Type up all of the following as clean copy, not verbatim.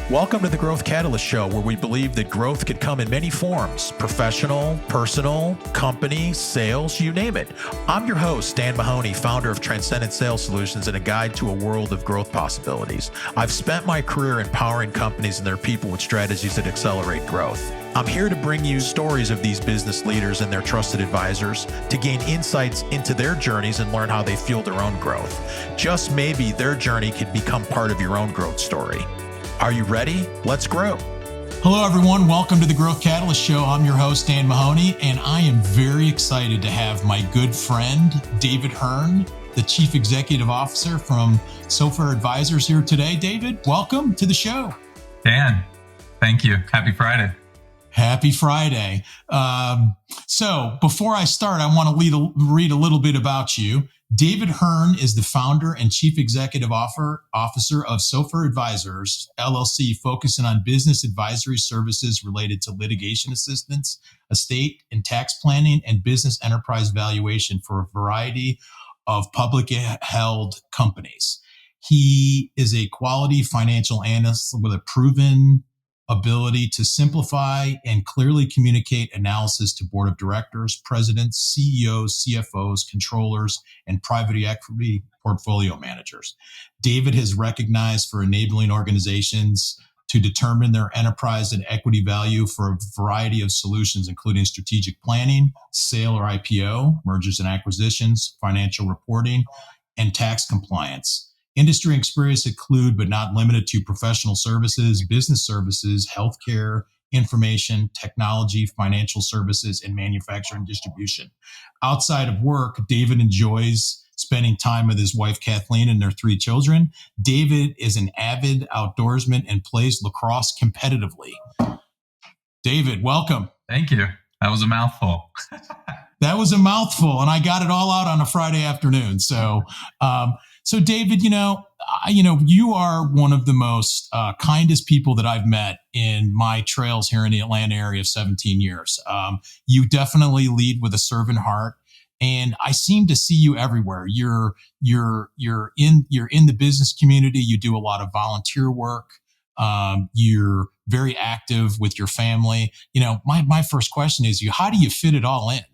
Welcome to the Growth Catalyst Show, where we believe that growth could come in many forms: professional, personal, company, sales, you name it. I'm your host, Dan Mahony, founder of Transcendent Sales Solutions and a guide to a world of growth possibilities. I've spent my career empowering companies and their people with strategies that accelerate growth. I'm here to bring you stories of these business leaders and their trusted advisors to gain insights into their journeys and learn how they fuel their own growth. Just maybe their journey could become part of your own growth story. Are you ready? Let's grow. Hello, everyone. Welcome to the Growth Catalyst Show. I'm your host, Dan Mahony, and I am very excited to have my good friend, David Hern, the Chief Executive Officer from Sofa Advisors here today. David, welcome to the show. Dan, thank you. Happy Friday. Happy Friday. So before I start, I want to read a little bit about you. David Hern is the founder and chief executive officer of Sofa Advisors LLC, focusing on business advisory services related to litigation assistance, estate and tax planning, and business enterprise valuation for a variety of publicly held companies. He is a quality financial analyst with a proven ability to simplify and clearly communicate analysis to board of directors, presidents, CEOs, CFOs, controllers, and private equity portfolio managers. David has recognized for enabling organizations to determine their enterprise and equity value for a variety of solutions, including strategic planning, sale or IPO, mergers and acquisitions, financial reporting, and tax compliance. Industry experience include, but not limited to, professional services, business services, healthcare, information, technology, financial services, and manufacturing distribution. Outside of work, David enjoys spending time with his wife, Kathleen, and their 3 children. David is an avid outdoorsman and plays lacrosse competitively. David, welcome. Thank you. That was a mouthful. That was a mouthful, and I got it all out on a Friday afternoon. So David, you are one of the most kindest people that I've met in my trails here in the Atlanta area of 17 years. You definitely lead with a servant heart, and I seem to see you everywhere. You're in the business community. You do a lot of volunteer work. You're very active with your family. My first question is, how do you fit it all in?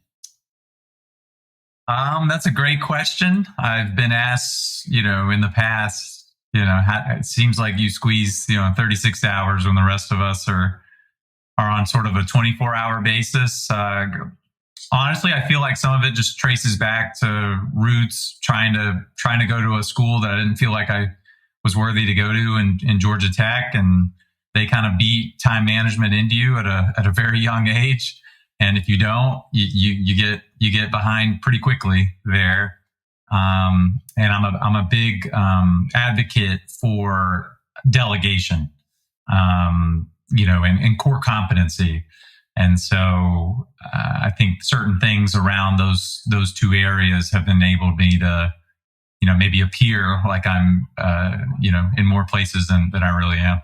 That's a great question. I've been asked, in the past, it seems like you squeeze, 36 hours when the rest of us are on sort of a 24-hour basis. Honestly, I feel like some of it just traces back to roots, trying to go to a school that I didn't feel like I was worthy to go to in Georgia Tech, and they kind of beat time management into you at a very young age. And if you don't, you get behind pretty quickly there. And I'm a big advocate for delegation, and core competency. And so I think certain things around those 2 areas have enabled me to, maybe appear like I'm, in more places than I really am.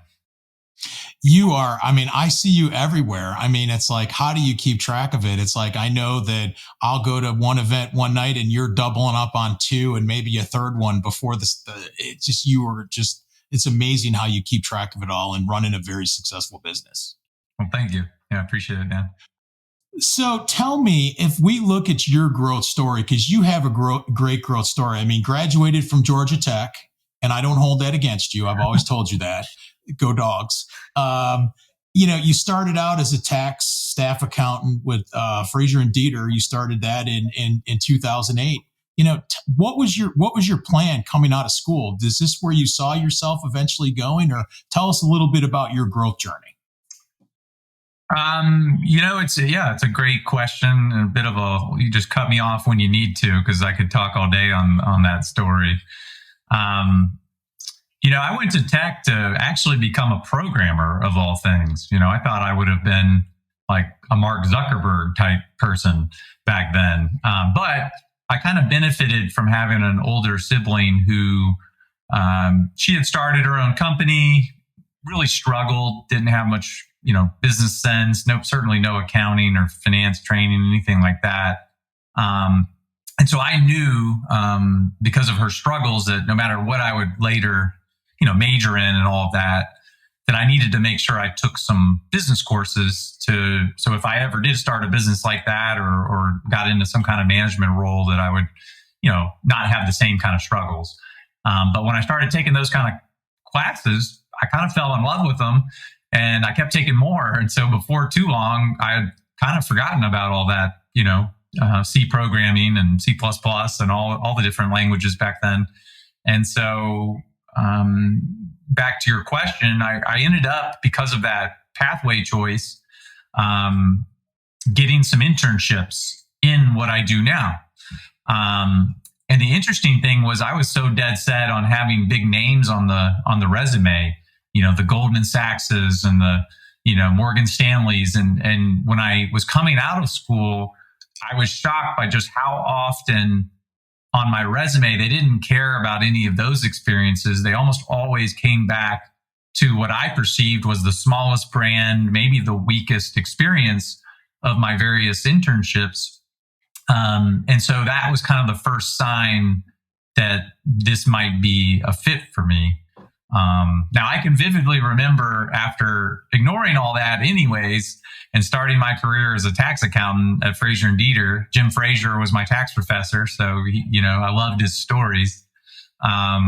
You are, I see you everywhere. It's like, how do you keep track of it? It's like, I know that I'll go to one event one night and you're doubling up on 2 and maybe a third one before this. It's amazing how you keep track of it all and running a very successful business. Well, thank you. Yeah, I appreciate it, Dan. So tell me, if we look at your growth story, because you have a great growth story. Graduated from Georgia Tech, and I don't hold that against you. I've always told you that. Go Dogs. You started out as a tax staff accountant with Fraser and Dieter. You started that in 2008. What was your plan coming out of school? Is this where you saw yourself eventually going, or tell us a little bit about your growth journey? It's a great question. You just cut me off when you need to, because I could talk all day on that story. I went to tech to actually become a programmer of all things. I thought I would have been like a Mark Zuckerberg type person back then. But I kind of benefited from having an older sibling who, she had started her own company, really struggled, didn't have much, business sense, certainly no accounting or finance training, anything like that. And so I knew, because of her struggles, that no matter what I would later, major in and all of that, that I needed to make sure I took some business courses so if I ever did start a business like that or got into some kind of management role, that I would, not have the same kind of struggles. But when I started taking those kind of classes, I kind of fell in love with them, and I kept taking more. And so before too long, I had kind of forgotten about all that, C programming and C++ and all the different languages back then. And so, back to your question, I ended up, because of that pathway choice, getting some internships in what I do now. And the interesting thing was, I was so dead set on having big names on the resume, the Goldman Sachs's and the, Morgan Stanley's. And when I was coming out of school, I was shocked by just how often on my resume they didn't care about any of those experiences. They almost always came back to what I perceived was the smallest brand, maybe the weakest experience of my various internships. And so that was kind of the first sign that this might be a fit for me. Now, I can vividly remember, after ignoring all that anyways and starting my career as a tax accountant at Fraser and Dieter. Jim Fraser was my tax professor, so I loved his stories. I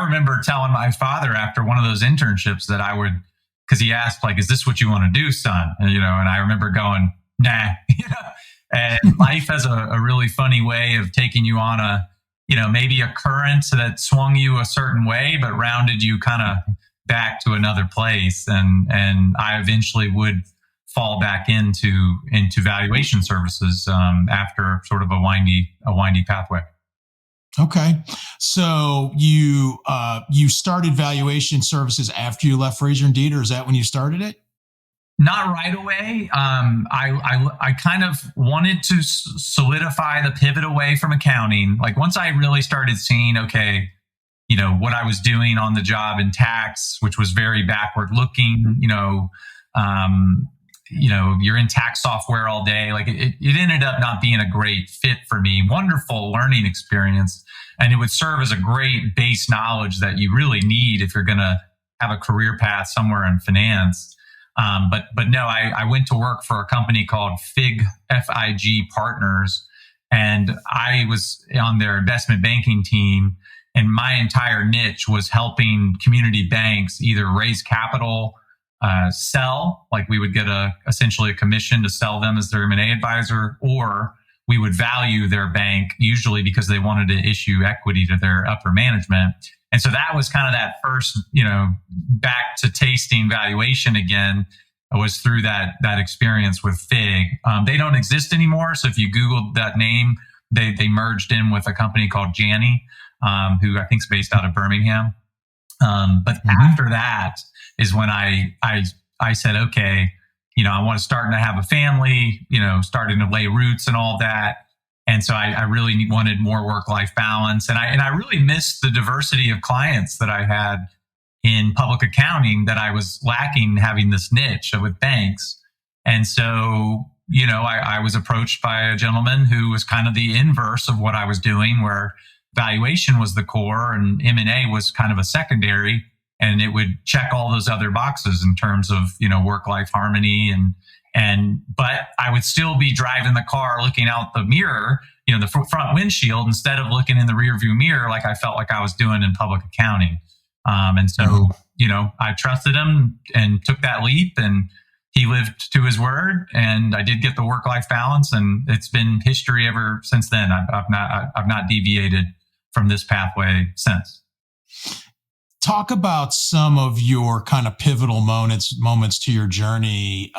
remember telling my father after one of those internships that I would, because he asked, like, "Is this what you want to do, son?" And I remember going, "Nah." And life has a really funny way of taking you on a, maybe a current that swung you a certain way, but rounded you kind of back to another place. And I eventually would fall back into valuation services after sort of a windy pathway. Okay. So you started valuation services after you left Fraser and Dieter. Is that when you started it? Not right away. I kind of wanted to solidify the pivot away from accounting. Like, once I really started seeing, okay, what I was doing on the job in tax, which was very backward looking, you're in tax software all day. Like, it ended up not being a great fit for me. Wonderful learning experience. And it would serve as a great base knowledge that you really need if you're going to have a career path somewhere in finance. But no, I went to work for a company called FIG Partners, and I was on their investment banking team. And my entire niche was helping community banks either raise capital, sell, like we would get essentially a commission to sell them as their M&A advisor, or we would value their bank, usually because they wanted to issue equity to their upper management. And so that was kind of that first, back to tasting valuation again, was through that experience with FIG. They don't exist anymore. So if you Googled that name, they merged in with a company called Janney, who I think is based out of Birmingham. But after that is when I said, okay, I want to start to have a family, starting to lay roots and all that. And so I really wanted more work-life balance. And I really missed the diversity of clients that I had in public accounting that I was lacking, having this niche with banks. And so, I was approached by a gentleman who was kind of the inverse of what I was doing, where valuation was the core and M&A was kind of a secondary, and it would check all those other boxes in terms of, work-life harmony but I would still be driving the car, looking out the mirror, the front windshield, instead of looking in the rear view mirror, like I felt like I was doing in public accounting. And so, I trusted him and took that leap, and he lived to his word, and I did get the work-life balance, and it's been history ever since then. I've not deviated from this pathway since. Talk about some of your kind of pivotal moments to your journey,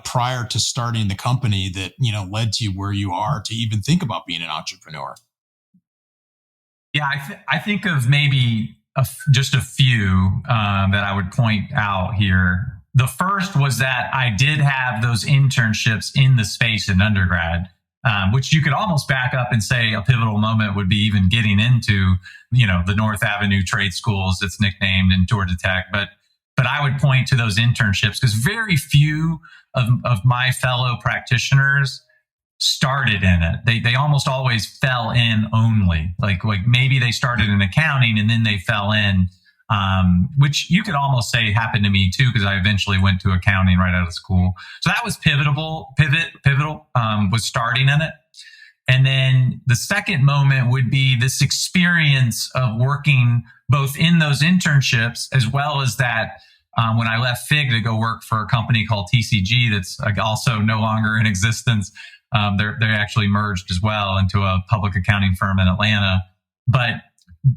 prior to starting the company that, led to where you are to even think about being an entrepreneur. Yeah, I think of maybe just a few that I would point out here. The first was that I did have those internships in the space in undergrad, which you could almost back up and say a pivotal moment would be even getting into, the North Avenue trade schools, it's nicknamed, in Georgia Tech. But I would point to those internships because very few of my fellow practitioners started in it. They almost always fell in only. Like maybe they started in accounting and then they fell in. which you could almost say happened to me too, because I eventually went to accounting right out of school. So that was pivotal, was starting in it. And then the second moment would be this experience of working both in those internships as well as that when I left FIG to go work for a company called TCG that's also no longer in existence. They actually merged as well into a public accounting firm in Atlanta. But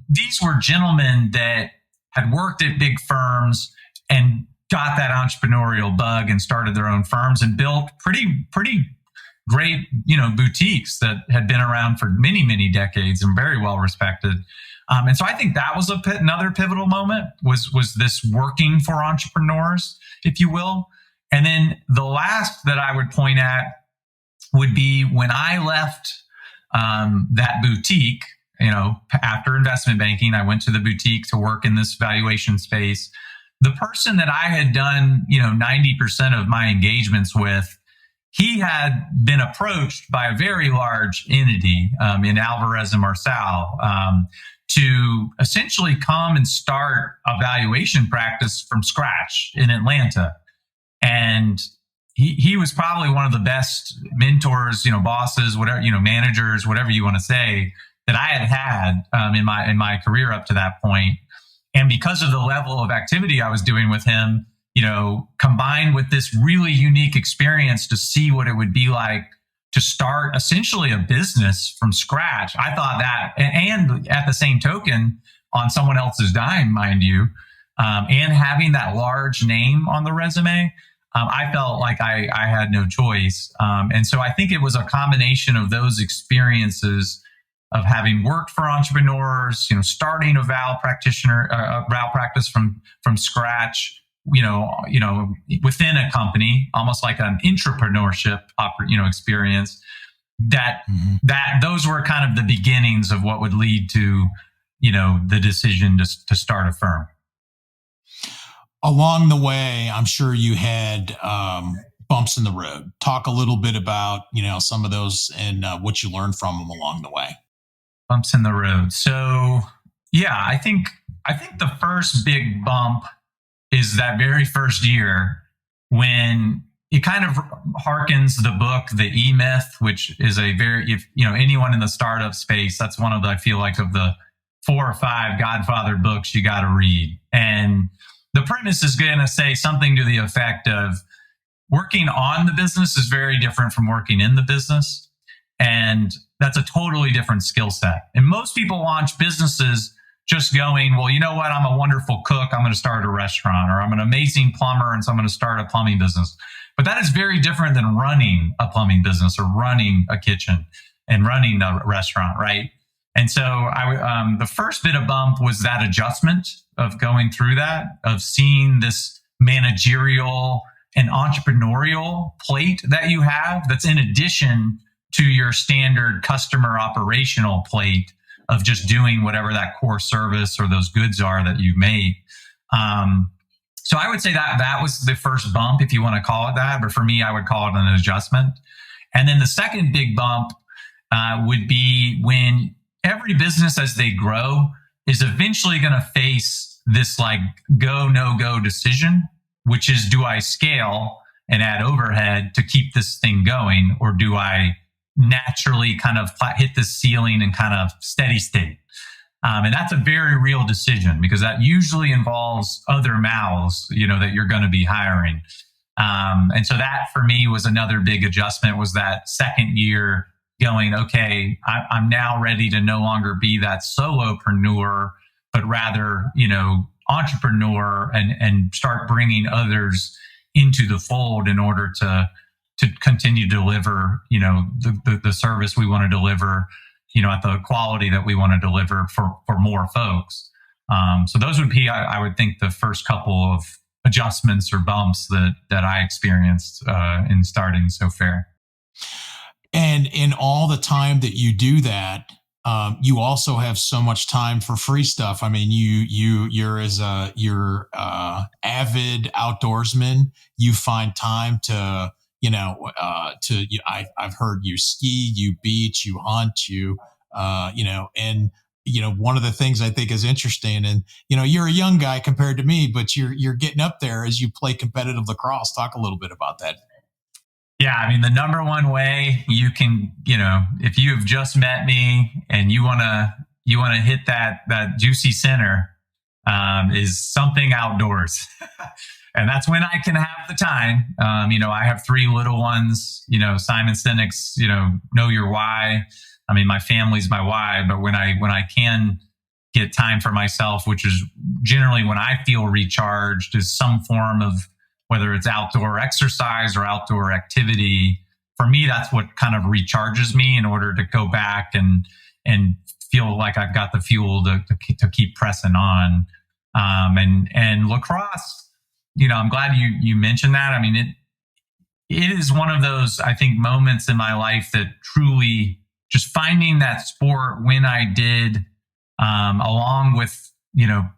these were gentlemen that had worked at big firms and got that entrepreneurial bug and started their own firms and built pretty great, boutiques that had been around for many, many decades and very well respected. And so I think that was another pivotal moment was this working for entrepreneurs, if you will. And then the last that I would point at would be when I left that boutique, after investment banking, I went to the boutique to work in this valuation space. The person that I had done, 90% of my engagements with, he had been approached by a very large entity in Alvarez and Marsal to essentially come and start a valuation practice from scratch in Atlanta. And he was probably one of the best mentors, bosses, whatever, managers, whatever you want to say, that I had in my career up to that point. And because of the level of activity I was doing with him, combined with this really unique experience to see what it would be like to start essentially a business from scratch, I thought that, and at the same token, on someone else's dime, mind you, and having that large name on the resume, I felt like I had no choice. And so I think it was a combination of those experiences of having worked for entrepreneurs, starting a Val practice from scratch, within a company, almost like an entrepreneurship, experience. That those were kind of the beginnings of what would lead to, the decision to start a firm. Along the way, I'm sure you had bumps in the road. Talk a little bit about, some of those and what you learned from them along the way. Bumps in the road. So, yeah, I think the first big bump is that very first year when it kind of harkens the book, The E-Myth, which is anyone in the startup space, that's one of the, I feel like, of the 4 or 5 Godfather books you got to read. And the premise is going to say something to the effect of working on the business is very different from working in the business. And that's a totally different skill set. And most people launch businesses just going, well, you know what? I'm a wonderful cook. I'm going to start a restaurant, or I'm an amazing plumber, and so I'm going to start a plumbing business. But that is very different than running a plumbing business or running a kitchen and running a restaurant, right? And so the first bit of bump was that adjustment of going through that, of seeing this managerial and entrepreneurial plate that you have that's in addition to your standard customer operational plate of just doing whatever that core service or those goods are that you make. So I would say that was the first bump, if you want to call it that. But for me, I would call it an adjustment. And then the second big bump would be when every business, as they grow, is eventually going to face this like go, no go decision, which is, do I scale and add overhead to keep this thing going, or do I naturally kind of hit the ceiling and kind of steady state? And that's a very real decision, because that usually involves other mouths, that you're going to be hiring. And so that for me was another big adjustment, was that second year going, okay, I'm now ready to no longer be that solopreneur, but rather, entrepreneur and start bringing others into the fold in order to continue to deliver, the service we want to deliver, at the quality that we want to deliver for more folks. So those would be, I would think, the first couple of adjustments or bumps that I experienced in starting SoFair. And in all the time that you do that, you also have so much time for free stuff. I mean, you're avid outdoorsman. You find time to, I've heard you ski, you beach, you hunt, and one of the things I think is interesting, and, you're a young guy compared to me, but you're getting up there as you play competitive lacrosse. Talk a little bit about that. Yeah, I mean, the number one way you can, if you've just met me and you want to hit that juicy center, is something outdoors. And that's when I can have the time. I have 3 little ones, Simon Sinek's, know your why. I mean, my family's my why, but when I can get time for myself, which is generally when I feel recharged, is some form of, whether it's outdoor exercise or outdoor activity. For me, that's what kind of recharges me in order to go back and feel like I've got the fuel to keep pressing on. And lacrosse, I'm glad you mentioned that. I mean, it is one of those, I think, moments in my life that truly, just finding that sport when I did, along with,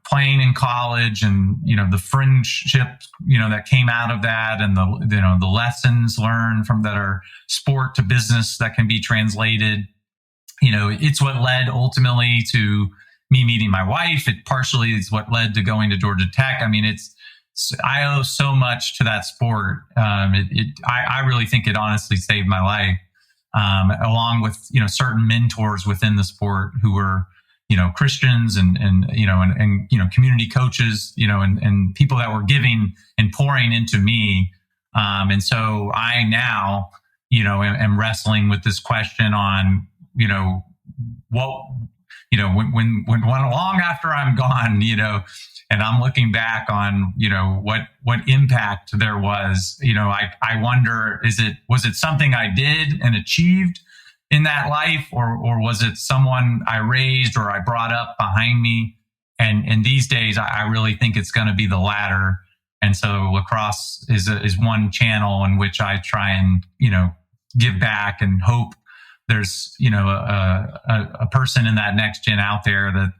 playing in college and, the friendships, that came out of that, and the lessons learned from that are sport to business that can be translated. It's what led ultimately to me meeting my wife. It partially is what led to going to Georgia Tech. I mean, I owe so much to that sport. I really think it honestly saved my life, along with, certain mentors within the sport who were, Christians and community coaches, and people that were giving and pouring into me. And so I now, am wrestling with this question on, what, when long after I'm gone, and I'm looking back on, what impact there was, I wonder, was it something I did and achieved in that life, or was it someone I raised or I brought up behind me? And these days, I really think it's going to be the latter. And so lacrosse is one channel in which I try and, give back and hope there's, a person in that next gen out there that,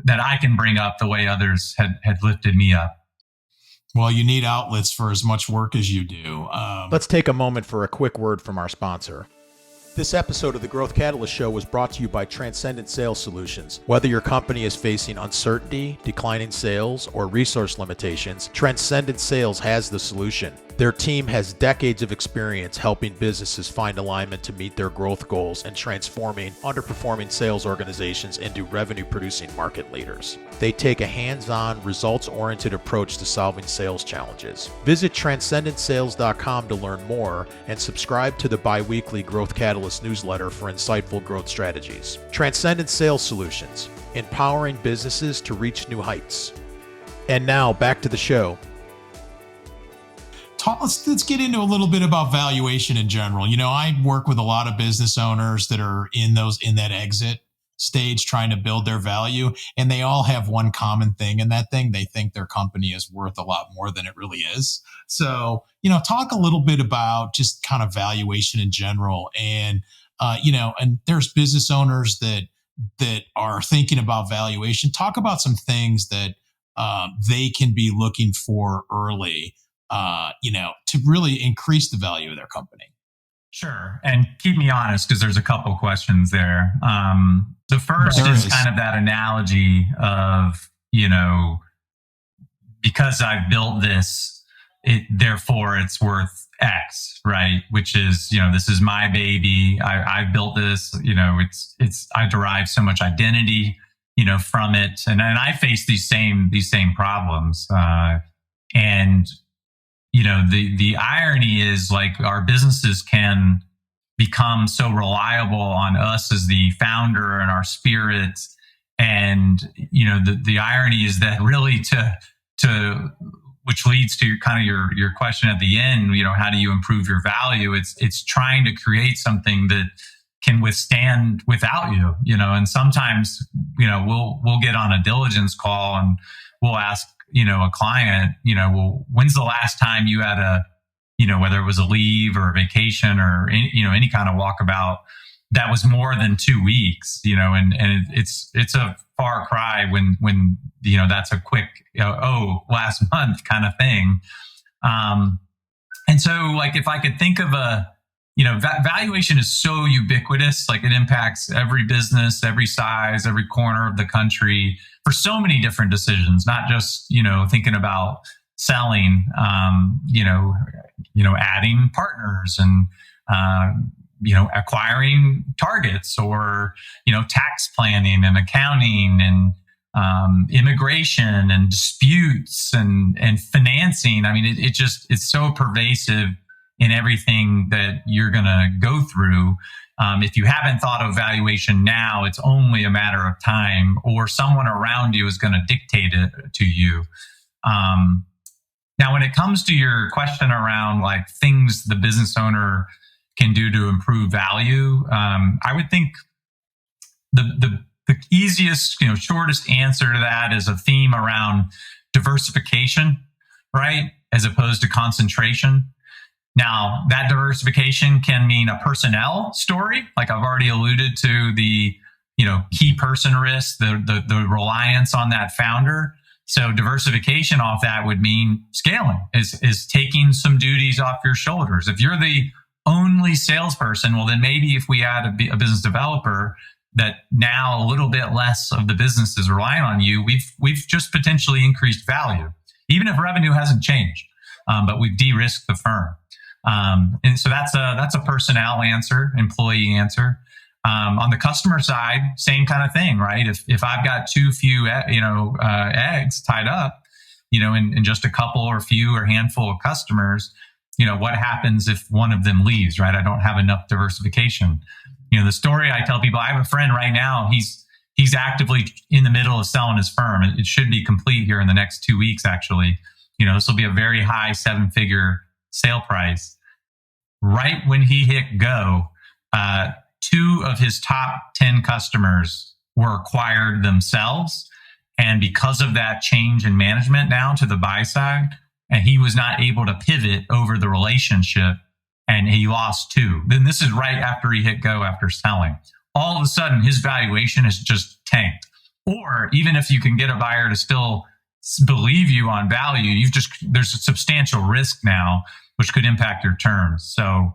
that I can bring up the way others had lifted me up. Well, you need outlets for as much work as you do. Let's take a moment for a quick word from our sponsor. This episode of the Growth Catalyst Show was brought to you by Transcendent Sales Solutions. Whether your company is facing uncertainty, declining sales, or resource limitations, Transcendent Sales has the solution. Their team has decades of experience helping businesses find alignment to meet their growth goals and transforming underperforming sales organizations into revenue-producing market leaders. They take a hands-on, results-oriented approach to solving sales challenges. Visit transcendentsales.com to learn more and subscribe to the bi-weekly Growth Catalyst newsletter for insightful growth strategies. Transcendent Sales Solutions, empowering businesses to reach new heights. And now, back to the show. Let's get into a little bit about valuation in general. I work with a lot of business owners that are in that exit stage trying to build their value, and they all have one common thing, and that thing, they think their company is worth a lot more than it really is. So, talk a little bit about just kind of valuation in general, and and there's business owners that are thinking about valuation. Talk about some things that they can be looking for early, to really increase the value of their company. Sure. And keep me honest, because there's a couple questions there. The first is kind of that analogy of, because I've built this, therefore it's worth X, right? Which is, this is my baby. I built this, I derive so much identity, from it. And I face these same problems. And the irony is, like, our businesses can become so reliable on us as the founder and our spirit. And, the irony is that really to which leads to kind of your question at the end, how do you improve your value? It's trying to create something that can withstand without you, and sometimes, we'll get on a diligence call and we'll ask, a client, well, when's the last time you had whether it was a leave or a vacation or any kind of walkabout that was more than 2 weeks, and it's a far cry when that's a quick, last month kind of thing. And so, like, if I could think of a valuation is so ubiquitous. Like, it impacts every business, every size, every corner of the country for so many different decisions, not just, thinking about selling, adding partners and, acquiring targets, or, tax planning and accounting and, immigration and disputes and financing. I mean, it's so pervasive in everything that you're going to go through. If you haven't thought of valuation now, it's only a matter of time, or someone around you is going to dictate it to you. Now, when it comes to your question around like things the business owner can do to improve value, I would think the easiest, shortest answer to that is a theme around diversification, right? As opposed to concentration. Now, that diversification can mean a personnel story, like I've already alluded to, the key person risk, the reliance on that founder. So diversification off that would mean scaling, is taking some duties off your shoulders. If you're the only salesperson, well, then maybe if we add a business developer, that now a little bit less of the business is relying on you, we've just potentially increased value, even if revenue hasn't changed, but we've de-risked the firm. And so that's a personnel answer, employee answer. On the customer side, same kind of thing, right? If I've got too few, eggs tied up, in just a couple or few or handful of customers, what happens if one of them leaves, right? I don't have enough diversification. The story I tell people, I have a friend right now, he's actively in the middle of selling his firm. It should be complete here in the next 2 weeks, actually. This will be a very high 7-figure sale price. Right when he hit go, 2 of his top 10 customers were acquired themselves. And because of that change in management now to the buy side, and he was not able to pivot over the relationship, and he lost 2. Then this is right after he hit go after selling. All of a sudden, his valuation has just tanked. Or even if you can get a buyer to still believe you on value, there's a substantial risk now, which could impact your terms. So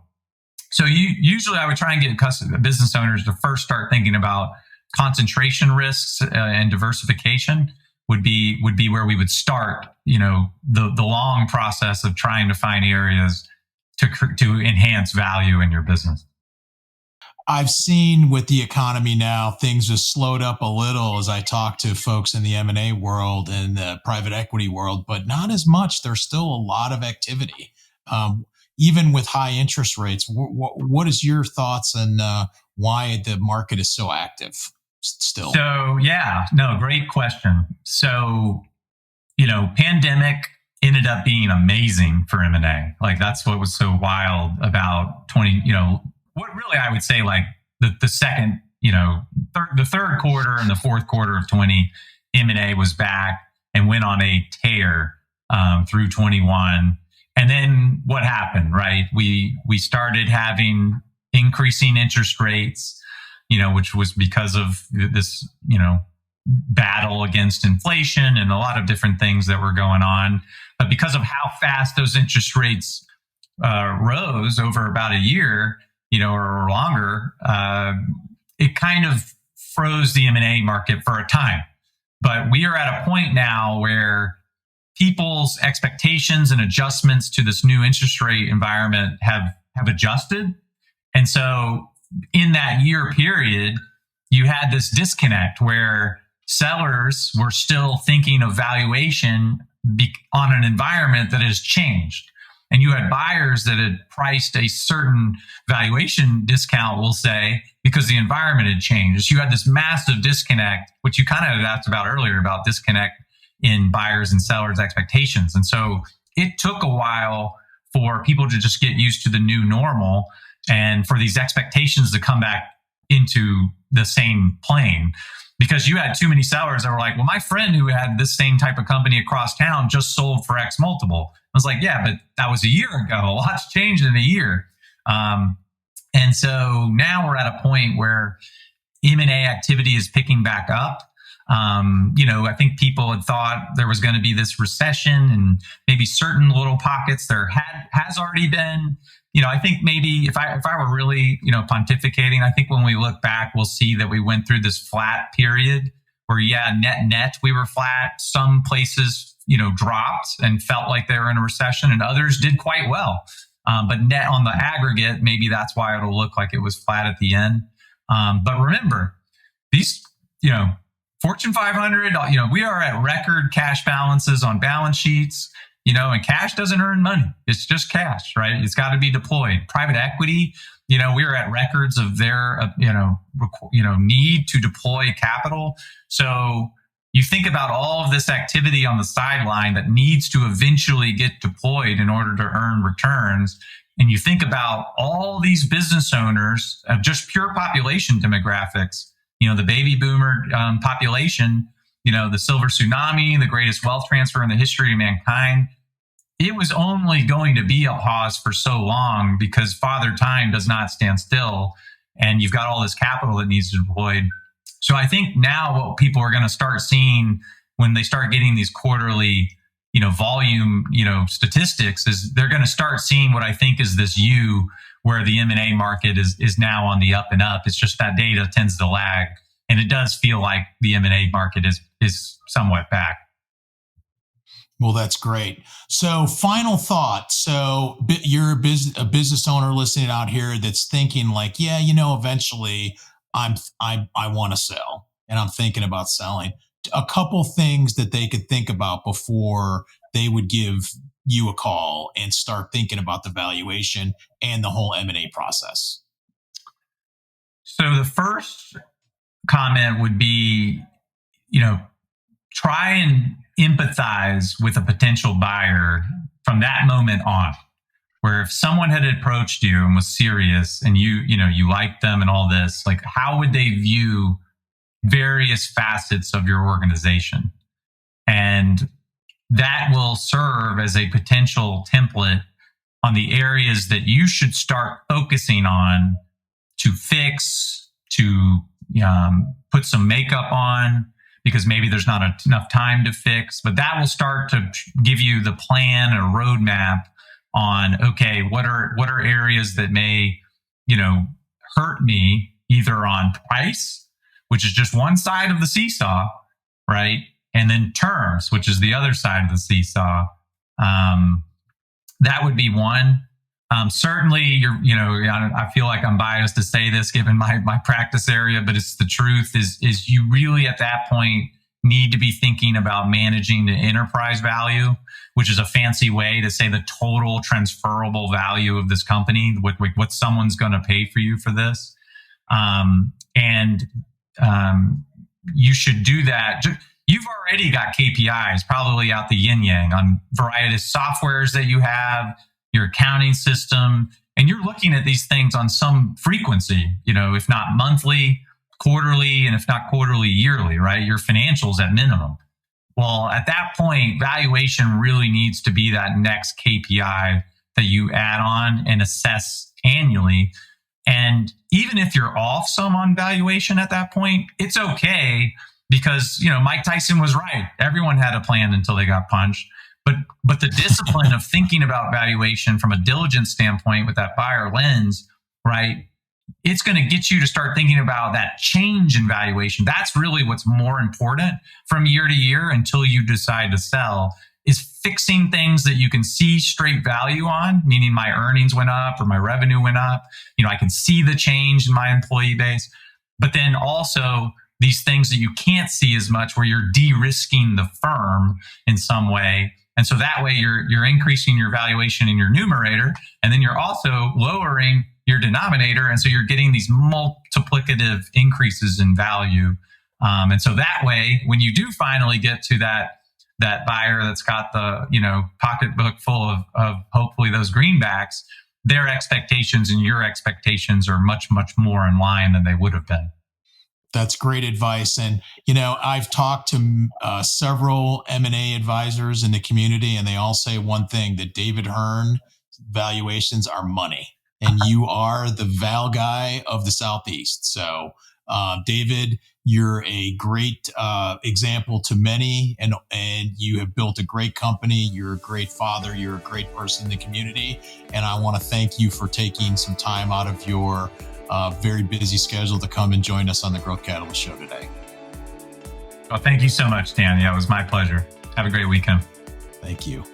usually I would try and get business owners to first start thinking about concentration risks and diversification would be where we would start, the long process of trying to find areas to enhance value in your business. I've seen with the economy now, things have slowed up a little as I talk to folks in the M&A world and the private equity world, but not as much. There's still a lot of activity. Even with high interest rates, what is your thoughts on why the market is so active still? So, great question. So, pandemic ended up being amazing for M&A. Like, that's what was so wild about what really I would say, like the second, the third quarter and the fourth quarter of 20, M&A was back and went on a tear through 21. And then what happened, right? We started having increasing interest rates, which was because of this, battle against inflation and a lot of different things that were going on. But because of how fast those interest rates rose over about a year, or longer, it kind of froze the M&A market for a time. But we are at a point now where people's expectations and adjustments to this new interest rate environment have adjusted. And so in that year period, you had this disconnect where sellers were still thinking of valuation on an environment that has changed. And you had buyers that had priced a certain valuation discount, we'll say, because the environment had changed. So you had this massive disconnect, which you kind of asked about earlier, about disconnect in buyers and sellers' expectations. And so it took a while for people to just get used to the new normal and for these expectations to come back into the same plane. Because you had too many sellers that were like, well, my friend who had this same type of company across town just sold for X multiple. I was like, yeah, but that was a year ago. A lot's changed in a year. And so now we're at a point where M&A activity is picking back up. I think people had thought there was going to be this recession and maybe certain little pockets there has already been. I think maybe if I were really, pontificating, I think when we look back, we'll see that we went through this flat period where, net, we were flat. Some places, dropped and felt like they were in a recession, and others did quite well. But net on the aggregate, maybe that's why it'll look like it was flat at the end. But remember, these, Fortune 500, we are at record cash balances on balance sheets, and cash doesn't earn money. It's just cash, right? It's got to be deployed. Private equity, we are at records of their, need to deploy capital. So you think about all of this activity on the sideline that needs to eventually get deployed in order to earn returns. And you think about all these business owners of just pure population demographics, the baby boomer population, the silver tsunami, the greatest wealth transfer in the history of mankind. It was only going to be a pause for so long because Father Time does not stand still. And you've got all this capital that needs to be deployed. So I think now what people are going to start seeing when they start getting these quarterly, volume, statistics is they're going to start seeing what I think is this U where the M&A market is now on the up and up. It's just that data tends to lag. And it does feel like the M&A market is somewhat back. Well, that's great. So final thought. So you're a business owner listening out here that's thinking like, eventually I want to sell and I'm thinking about selling. A couple things that they could think about before they would give you a call and start thinking about the valuation and the whole M&A process. So the first comment would be, try and empathize with a potential buyer from that moment on, where if someone had approached you and was serious and you liked them and all this, like how would they view various facets of your organization? And that will serve as a potential template on the areas that you should start focusing on to fix, to put some makeup on, because maybe there's not enough time to fix. But that will start to give you the plan or roadmap on, okay, what are areas that may, hurt me either on price, which is just one side of the seesaw, right? And then terms, which is the other side of the seesaw. That would be one. Certainly, I feel like I'm biased to say this given my practice area, but it's the truth is you really at that point need to be thinking about managing the enterprise value, which is a fancy way to say the total transferable value of this company, what someone's going to pay for you for this. You should do that. You've already got KPIs probably out the yin yang on variety of softwares that you have, your accounting system, and you're looking at these things on some frequency, if not monthly, quarterly, and if not quarterly, yearly, right? Your financials at minimum. Well, at that point, valuation really needs to be that next KPI that you add on and assess annually. And even if you're off some on valuation at that point, it's okay because, Mike Tyson was right. Everyone had a plan until they got punched. But the discipline of thinking about valuation from a diligence standpoint with that buyer lens, right? It's going to get you to start thinking about that change in valuation. That's really what's more important from year to year until you decide to sell, is fixing things that you can see straight value on, meaning my earnings went up or my revenue went up. I can see the change in my employee base, but then also these things that you can't see as much where you're de-risking the firm in some way. And so that way you're increasing your valuation in your numerator, and then you're also lowering your denominator. And so you're getting these multiplicative increases in value. And so that way, when you do finally get to that buyer that's got the, pocketbook full of hopefully those greenbacks, their expectations and your expectations are much, much more in line than they would have been. That's great advice. And, I've talked to several M&A advisors in the community, and they all say one thing, that David Hern valuations are money. And you are the val guy of the Southeast. So David, you're a great example to many, and you have built a great company. You're a great father. You're a great person in the community. And I want to thank you for taking some time out of your very busy schedule to come and join us on the Growth Catalyst Show today. Well, thank you so much, Dan. Yeah, it was my pleasure. Have a great weekend. Thank you.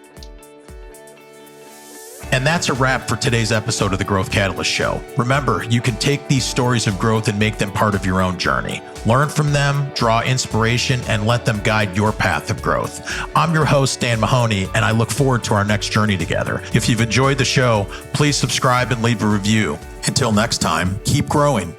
And that's a wrap for today's episode of the Growth Catalyst Show. Remember, you can take these stories of growth and make them part of your own journey. Learn from them, draw inspiration, and let them guide your path of growth. I'm your host, Dan Mahony, and I look forward to our next journey together. If you've enjoyed the show, please subscribe and leave a review. Until next time, keep growing.